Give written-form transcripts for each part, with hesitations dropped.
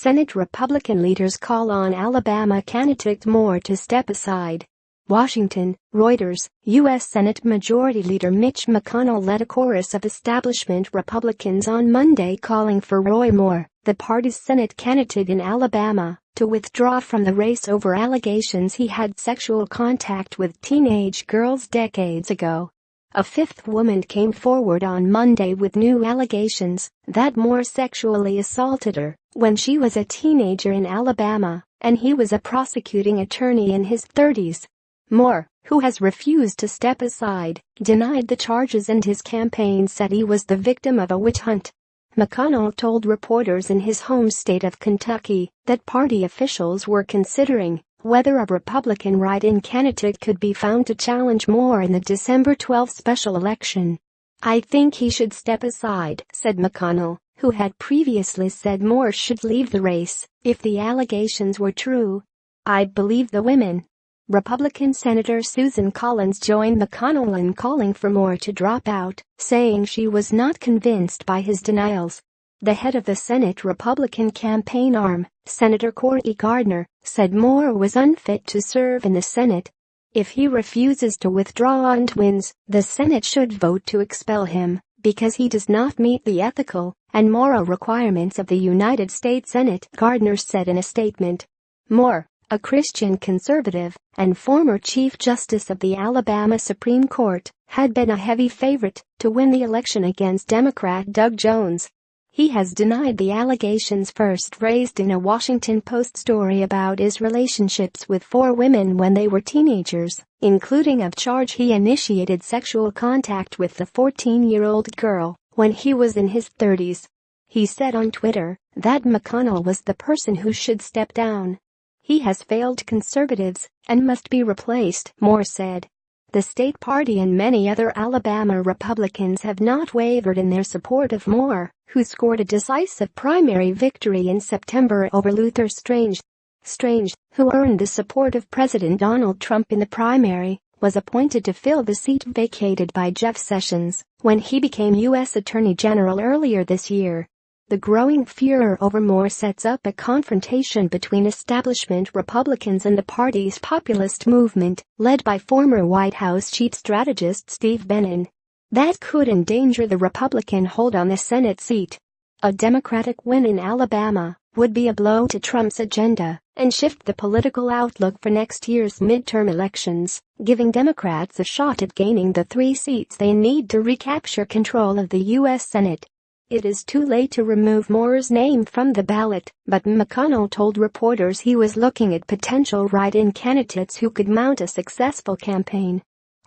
Senate Republican leaders call on Alabama candidate Moore to step aside. Washington, Reuters. U.S. Senate Majority Leader Mitch McConnell led a chorus of establishment Republicans on Monday calling for Roy Moore, the party's Senate candidate in Alabama, to withdraw from the race over allegations he had sexual contact with teenage girls decades ago. A fifth woman came forward on Monday with new allegations that Moore sexually assaulted her when she was a teenager in Alabama, and he was a prosecuting attorney in his 30s. Moore, who has refused to step aside, denied the charges and his campaign said he was the victim of a witch hunt. McConnell told reporters in his home state of Kentucky that party officials were considering whether a Republican write-in candidate could be found to challenge Moore in the December 12 special election. "I think he should step aside," said McConnell, who had previously said Moore should leave the race if the allegations were true. "I believe the women." Republican Senator Susan Collins joined McConnell in calling for Moore to drop out, saying she was not convinced by his denials. The head of the Senate Republican campaign arm, Senator Cory Gardner, said Moore was unfit to serve in the Senate. If he refuses to withdraw and wins, the Senate should vote to expel him because he does not meet the ethical and moral requirements of the United States Senate, Gardner said in a statement. Moore, a Christian conservative and former Chief Justice of the Alabama Supreme Court, had been a heavy favorite to win the election against Democrat Doug Jones. He has denied the allegations first raised in a Washington Post story about his relationships with 4 women when they were teenagers, including a charge he initiated sexual contact with the 14-year-old girl when he was in his 30s. He said on Twitter that McConnell was the person who should step down. "He has failed conservatives and must be replaced," Moore said. The state party and many other Alabama Republicans have not wavered in their support of Moore, who scored a decisive primary victory in September over Luther Strange. Strange, who earned the support of President Donald Trump in the primary, was appointed to fill the seat vacated by Jeff Sessions when he became U.S. Attorney General earlier this year. The growing furor over Moore sets up a confrontation between establishment Republicans and the party's populist movement, led by former White House chief strategist Steve Bannon. That could endanger the Republican hold on the Senate seat. A Democratic win in Alabama would be a blow to Trump's agenda and shift the political outlook for next year's midterm elections, giving Democrats a shot at gaining the 3 seats they need to recapture control of the U.S. Senate. It is too late to remove Moore's name from the ballot, but McConnell told reporters he was looking at potential write-in candidates who could mount a successful campaign.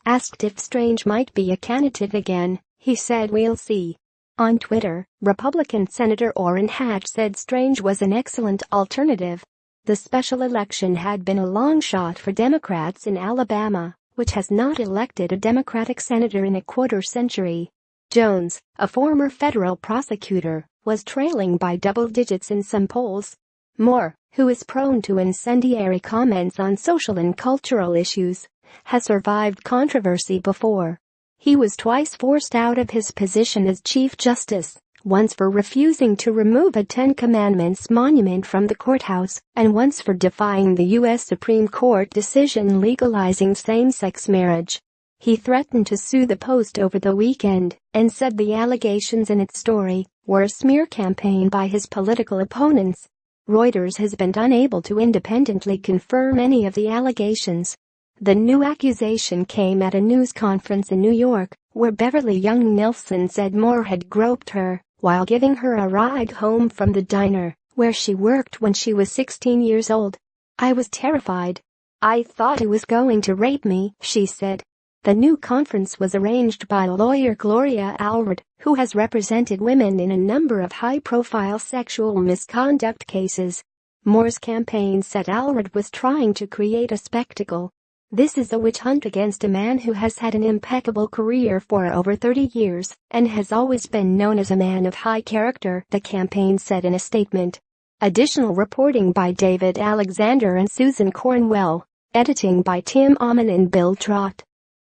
Asked if Strange might be a candidate again, he said, "We'll see." On Twitter, Republican Senator Orrin Hatch said Strange was an excellent alternative. The special election had been a long shot for Democrats in Alabama, which has not elected a Democratic senator in a quarter century. Jones, a former federal prosecutor, was trailing by double digits in some polls. Moore, who is prone to incendiary comments on social and cultural issues, has survived controversy before. He was twice forced out of his position as Chief Justice, once for refusing to remove a Ten Commandments monument from the courthouse, and once for defying the U.S. Supreme Court decision legalizing same-sex marriage. He threatened to sue the Post over the weekend and said the allegations in its story were a smear campaign by his political opponents. Reuters has been unable to independently confirm any of the allegations. The new accusation came at a news conference in New York, where Beverly Young Nilsson said Moore had groped her while giving her a ride home from the diner where she worked when she was 16 years old. "I was terrified. I thought he was going to rape me," she said. The new conference was arranged by lawyer Gloria Allred, who has represented women in a number of high-profile sexual misconduct cases. Moore's campaign said Allred was trying to create a spectacle. "This is a witch hunt against a man who has had an impeccable career for over 30 years and has always been known as a man of high character," the campaign said in a statement. Additional reporting by David Alexander and Susan Cornwell. Editing by Tim Auman and Bill Trott.